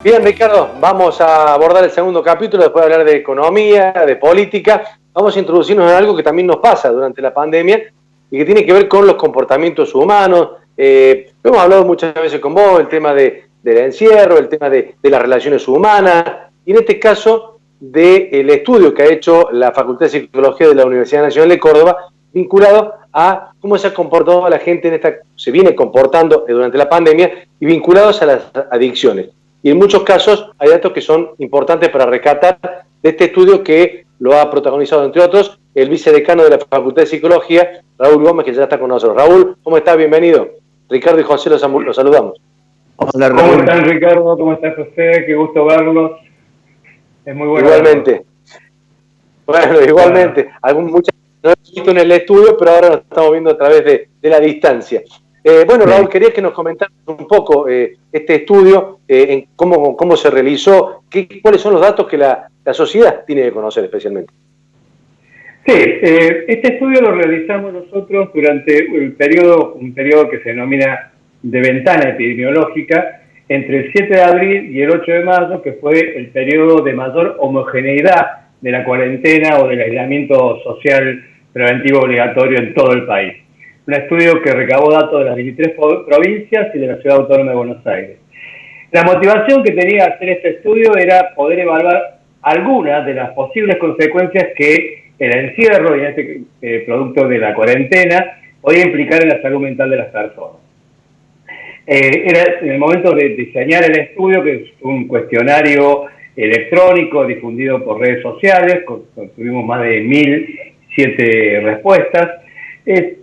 Bien, Ricardo, vamos a abordar el segundo capítulo después de hablar de economía, de política. Vamos a introducirnos en algo que también nos pasa durante la pandemia y que tiene que ver con los comportamientos humanos. Hemos hablado muchas veces con vos, el tema del encierro, el tema de las relaciones humanas y en este caso del estudio que ha hecho la Facultad de Psicología de la Universidad Nacional de Córdoba vinculado a cómo se ha comportado la gente se viene comportando durante la pandemia y vinculados a las adicciones. Y en muchos casos hay datos que son importantes para rescatar de este estudio que lo ha protagonizado, entre otros, el vicedecano de la Facultad de Psicología, Raúl Gómez, que ya está con nosotros. Raúl, ¿cómo estás? Bienvenido. Ricardo y José los saludamos. Hola, Raúl. ¿Cómo están, Ricardo? ¿Cómo estás, José? Qué gusto verlos. Es muy bueno. Igualmente. Bueno, igualmente. Muchas no hemos visto en el estudio, pero ahora nos estamos viendo a través de la distancia. Bueno, Raúl, quería que nos comentaras un poco este estudio, cómo se realizó, cuáles son los datos que la sociedad tiene que conocer especialmente. Sí, este estudio lo realizamos nosotros durante un periodo que se denomina de ventana epidemiológica, entre el 7 de abril y el 8 de mayo, que fue el periodo de mayor homogeneidad de la cuarentena o del aislamiento social preventivo obligatorio en todo el país. Un estudio que recabó datos de las 23 provincias y de la Ciudad Autónoma de Buenos Aires. La motivación que tenía hacer este estudio era poder evaluar algunas de las posibles consecuencias que el encierro y este producto de la cuarentena podía implicar en la salud mental de las personas. Era en el momento de diseñar el estudio, que es un cuestionario electrónico difundido por redes sociales, tuvimos más de 1.007 respuestas.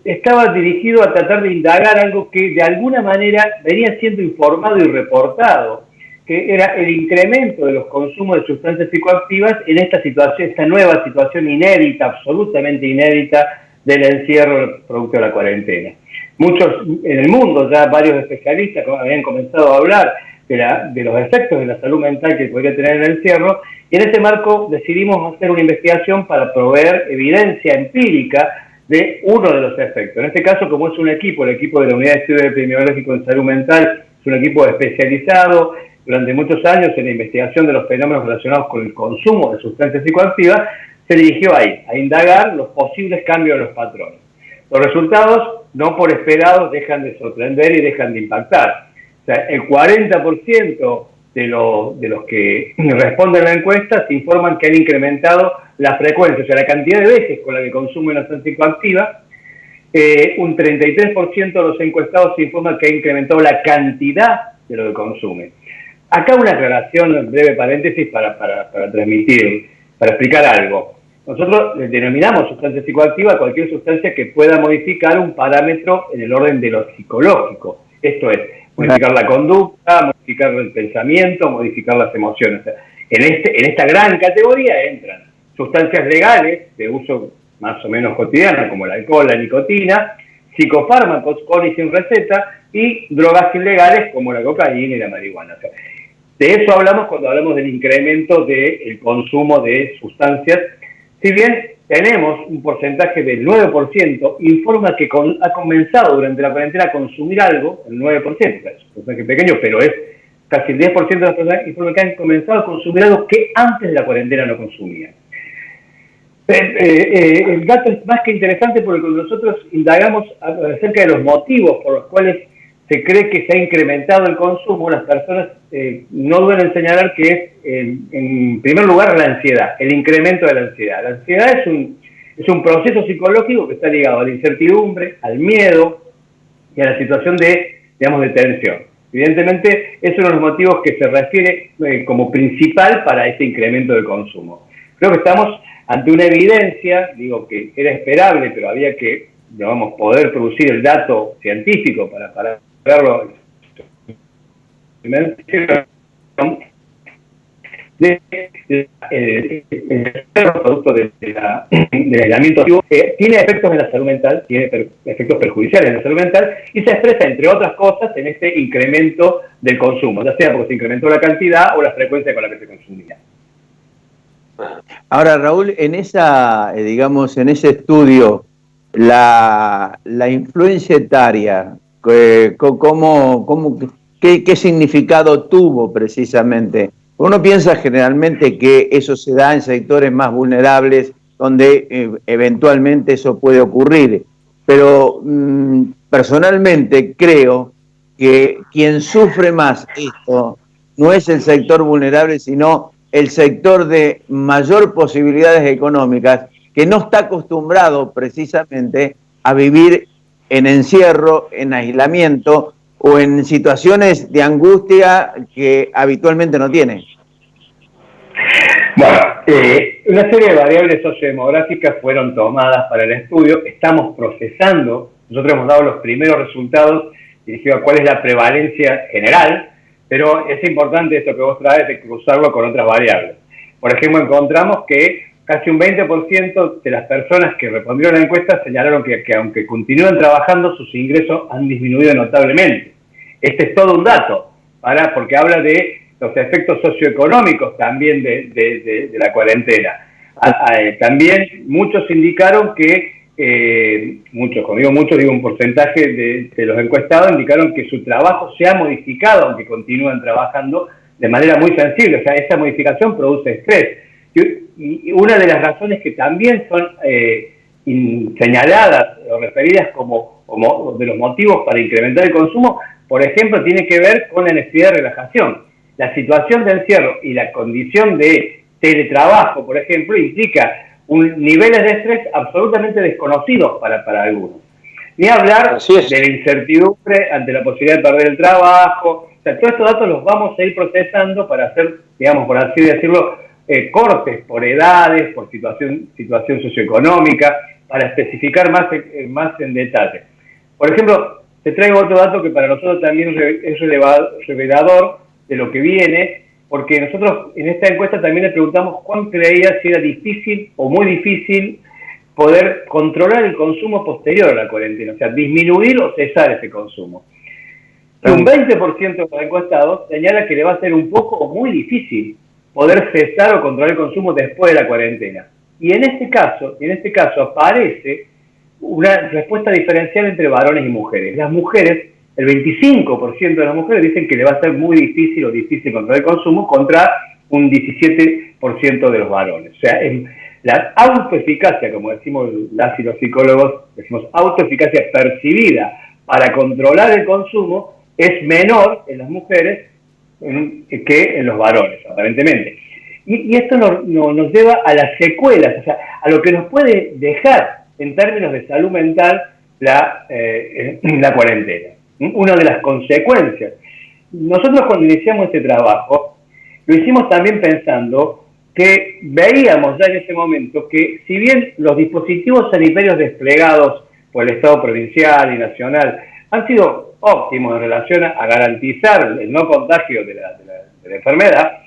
Estaba dirigido a tratar de indagar algo que de alguna manera venía siendo informado y reportado, que era el incremento de los consumos de sustancias psicoactivas en esta nueva situación inédita, absolutamente inédita, del encierro producto de la cuarentena. Muchos en el mundo, ya varios especialistas habían comenzado a hablar de los efectos de la salud mental que podría tener el encierro, y en ese marco decidimos hacer una investigación para proveer evidencia empírica de uno de los efectos. En este caso, como es un equipo, el equipo de la Unidad de Estudio Epidemiológico en Salud Mental, es un equipo especializado durante muchos años en la investigación de los fenómenos relacionados con el consumo de sustancias psicoactivas, se dirigió ahí, a indagar los posibles cambios de los patrones. Los resultados, no por esperados, dejan de sorprender y dejan de impactar. O sea, el 40% de los que responden a la encuesta se informan que han incrementado la frecuencia, o sea, la cantidad de veces con la que consumen una sustancia psicoactiva. Un 33% de los encuestados se informan que ha incrementado la cantidad de lo que consumen. Acá una aclaración, en breve paréntesis, para explicar algo. Nosotros denominamos sustancia psicoactiva a cualquier sustancia que pueda modificar un parámetro en el orden de lo psicológico. Esto es, modificar la conducta, modificar el pensamiento, modificar las emociones. O sea, en esta gran categoría entran sustancias legales de uso más o menos cotidiano, como el alcohol, la nicotina, psicofármacos con y sin receta, y drogas ilegales como la cocaína y la marihuana. O sea, de eso hablamos cuando hablamos del incremento del consumo de sustancias. Si bien tenemos un porcentaje del 9%, informa que ha comenzado durante la cuarentena a consumir algo, el 9%, es un porcentaje pequeño, pero es casi el 10% de las personas informan que han comenzado a consumir algo que antes de la cuarentena no consumían. El dato es más que interesante porque nosotros indagamos acerca de los motivos por los cuales se cree que se ha incrementado el consumo. Las personas no duden en señalar que es, en primer lugar, la ansiedad, el incremento de la ansiedad. La ansiedad es un proceso psicológico que está ligado a la incertidumbre, al miedo y a la situación de tensión. Evidentemente, es uno de los motivos que se refiere como principal para este incremento del consumo. Creo que estamos ante una evidencia, digo que era esperable, pero había que, poder producir el dato científico para verlo. El producto del aislamiento tiene efectos en la salud mental, tiene efectos perjudiciales en la salud mental y se expresa, entre otras cosas, en este incremento del consumo, ya sea porque se incrementó la cantidad o la frecuencia con la que se consumía. Ahora, Raúl, en en ese estudio, la influencia etaria, ¿Qué significado tuvo precisamente? Uno piensa generalmente que eso se da en sectores más vulnerables donde eventualmente eso puede ocurrir, pero personalmente creo que quien sufre más esto no es el sector vulnerable, sino el sector de mayor posibilidades económicas, que no está acostumbrado precisamente a vivir en encierro, en aislamiento o en situaciones de angustia que habitualmente no tiene. Bueno, una serie de variables sociodemográficas fueron tomadas para el estudio. Estamos procesando, nosotros hemos dado los primeros resultados dirigidos a cuál es la prevalencia general, pero es importante esto que vos traes de cruzarlo con otras variables. Por ejemplo, encontramos que casi un 20% de las personas que respondieron a la encuesta señalaron que aunque continúan trabajando, sus ingresos han disminuido notablemente. Este es todo un dato, porque habla de los efectos socioeconómicos también de la cuarentena. También muchos indicaron que, cuando digo muchos, digo un porcentaje de los encuestados, indicaron que su trabajo se ha modificado, aunque continúan trabajando de manera muy sensible. O sea, esa modificación produce estrés. Y una de las razones que también son señaladas o referidas como de los motivos para incrementar el consumo, por ejemplo, tiene que ver con la necesidad de relajación. La situación de encierro y la condición de teletrabajo, por ejemplo, implica niveles de estrés absolutamente desconocidos para algunos. Ni hablar de la incertidumbre ante la posibilidad de perder el trabajo. O sea, todos estos datos los vamos a ir procesando para hacer, digamos, por así decirlo, cortes por edades, por situación socioeconómica, para especificar más en detalle. Por ejemplo, te traigo otro dato que para nosotros también es revelador de lo que viene, porque nosotros en esta encuesta también le preguntamos cuán creía si era difícil o muy difícil poder controlar el consumo posterior a la cuarentena, o sea, disminuir o cesar ese consumo. Y un 20% de los encuestados señala que le va a ser un poco o muy difícil poder cesar o controlar el consumo después de la cuarentena. Y en este caso aparece una respuesta diferencial entre varones y mujeres. Las mujeres, el 25% de las mujeres dicen que le va a ser muy difícil controlar el consumo contra un 17% de los varones. O sea, la autoeficacia, como decimos las y los psicólogos, decimos autoeficacia percibida para controlar el consumo es menor en las mujeres que en los varones, aparentemente. Y esto nos lleva a las secuelas, o sea, a lo que nos puede dejar en términos de salud mental la cuarentena. Una de las consecuencias. Nosotros cuando iniciamos este trabajo, lo hicimos también pensando que veíamos ya en ese momento que si bien los dispositivos sanitarios desplegados por el Estado provincial y nacional han sido óptimos en relación a garantizar el no contagio de la enfermedad,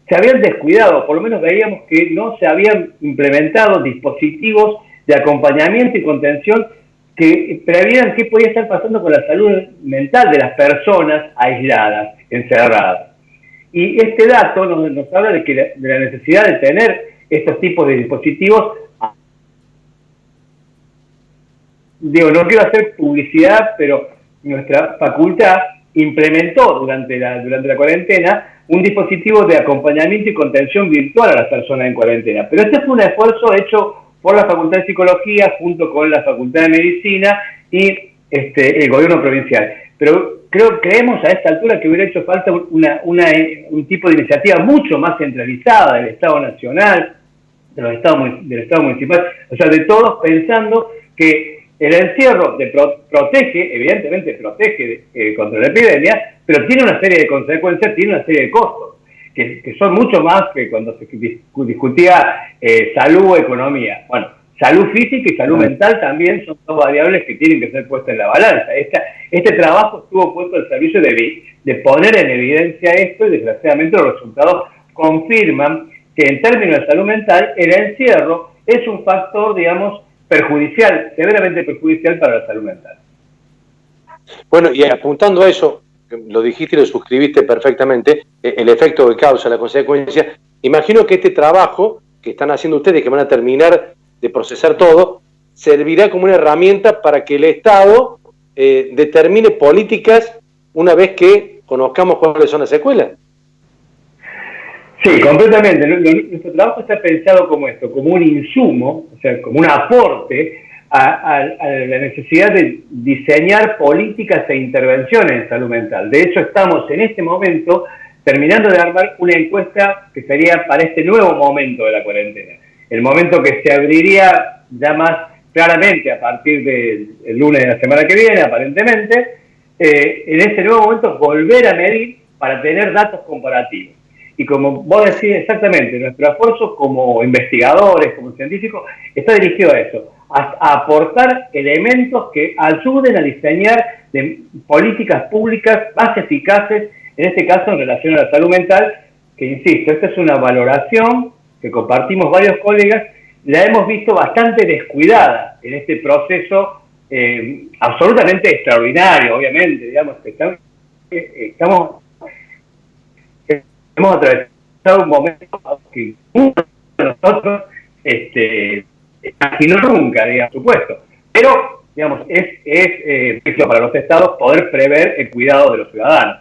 se habían descuidado, por lo menos veíamos que no se habían implementado dispositivos de acompañamiento y contención que previeran qué podía estar pasando con la salud mental de las personas aisladas, encerradas. Y este dato nos habla de la necesidad de tener estos tipos de dispositivos. Digo, no quiero hacer publicidad, pero nuestra facultad implementó durante la cuarentena un dispositivo de acompañamiento y contención virtual a las personas en cuarentena. Pero este fue un esfuerzo hecho por la Facultad de Psicología junto con la Facultad de Medicina y el gobierno provincial. Pero creemos a esta altura que hubiera hecho falta un tipo de iniciativa mucho más centralizada del Estado Nacional, del Estado Municipal, o sea, de todos pensando que el encierro evidentemente protege contra la epidemia, pero tiene una serie de consecuencias, tiene una serie de costos, que son mucho más que cuando se discutía salud o economía. Bueno, salud física y salud mental también son dos variables que tienen que ser puestas en la balanza. Este trabajo estuvo puesto al servicio de poner en evidencia esto y desgraciadamente los resultados confirman que en términos de salud mental el encierro es un factor, digamos, perjudicial, severamente perjudicial para la salud mental. Bueno, y apuntando a eso, lo dijiste y lo suscribiste perfectamente, el efecto que causa, la consecuencia, imagino que este trabajo que están haciendo ustedes, que van a terminar de procesar todo, servirá como una herramienta para que el Estado determine políticas una vez que conozcamos cuáles son las secuelas. Sí, completamente. Nuestro trabajo está pensado como esto, como un insumo, o sea, como un aporte a la necesidad de diseñar políticas e intervenciones en salud mental. De hecho, estamos en este momento terminando de armar una encuesta que sería para este nuevo momento de la cuarentena. El momento que se abriría ya más claramente a partir del lunes de la semana que viene, aparentemente, en ese nuevo momento volver a medir para tener datos comparativos. Y como vos decís exactamente, nuestro esfuerzo como investigadores, como científicos, está dirigido a eso, a aportar elementos que ayuden a diseñar políticas públicas más eficaces, en este caso en relación a la salud mental, que insisto, esta es una valoración que compartimos varios colegas, la hemos visto bastante descuidada en este proceso absolutamente extraordinario, obviamente, digamos, hemos atravesado un momento que ninguno de nosotros imaginó nunca, digamos, supuesto. Pero, digamos, es para los estados poder prever el cuidado de los ciudadanos.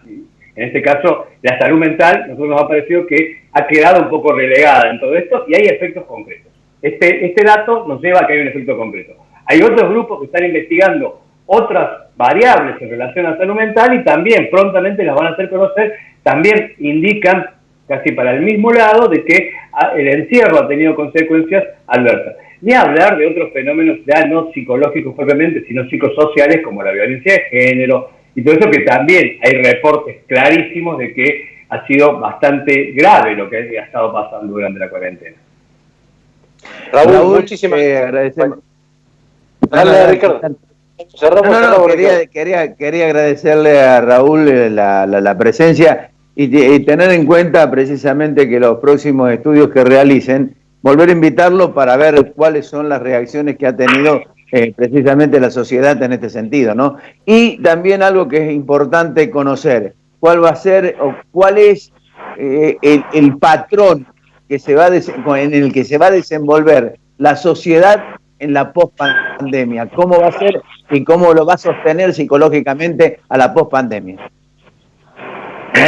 En este caso, la salud mental, a nosotros nos ha parecido que ha quedado un poco relegada en todo esto y hay efectos concretos. Este dato nos lleva a que hay un efecto concreto. Hay otros grupos que están investigando otras variables en relación a la salud mental y también prontamente las van a hacer conocer, también indican casi para el mismo lado de que el encierro ha tenido consecuencias adversas. Ni hablar de otros fenómenos ya no psicológicos propiamente, sino psicosociales como la violencia de género y todo eso, que también hay reportes clarísimos de que ha sido bastante grave lo que ha estado pasando durante la cuarentena. Raúl, muchísimas agradecemos. Dale, Ricardo. Quería agradecerle a Raúl la presencia y tener en cuenta precisamente que los próximos estudios que realicen, volver a invitarlo para ver cuáles son las reacciones que ha tenido precisamente la sociedad en este sentido, ¿no? Y también algo que es importante conocer, cuál va a ser o cuál es el patrón que en el que se va a desenvolver la sociedad en la post-pandemia, cómo va a ser y cómo lo va a sostener psicológicamente a la post-pandemia. Sí.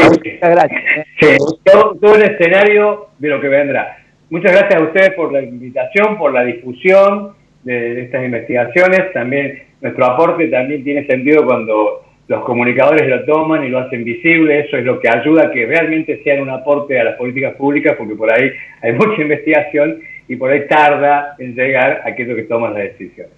Muchas gracias. Sí, todo el escenario de lo que vendrá. Muchas gracias a ustedes por la invitación, por la difusión de estas investigaciones. También nuestro aporte también tiene sentido cuando los comunicadores lo toman y lo hacen visible. Eso es lo que ayuda a que realmente sean un aporte a las políticas públicas, porque por ahí hay mucha investigación y por ahí tarda en llegar a aquello que toman las decisiones.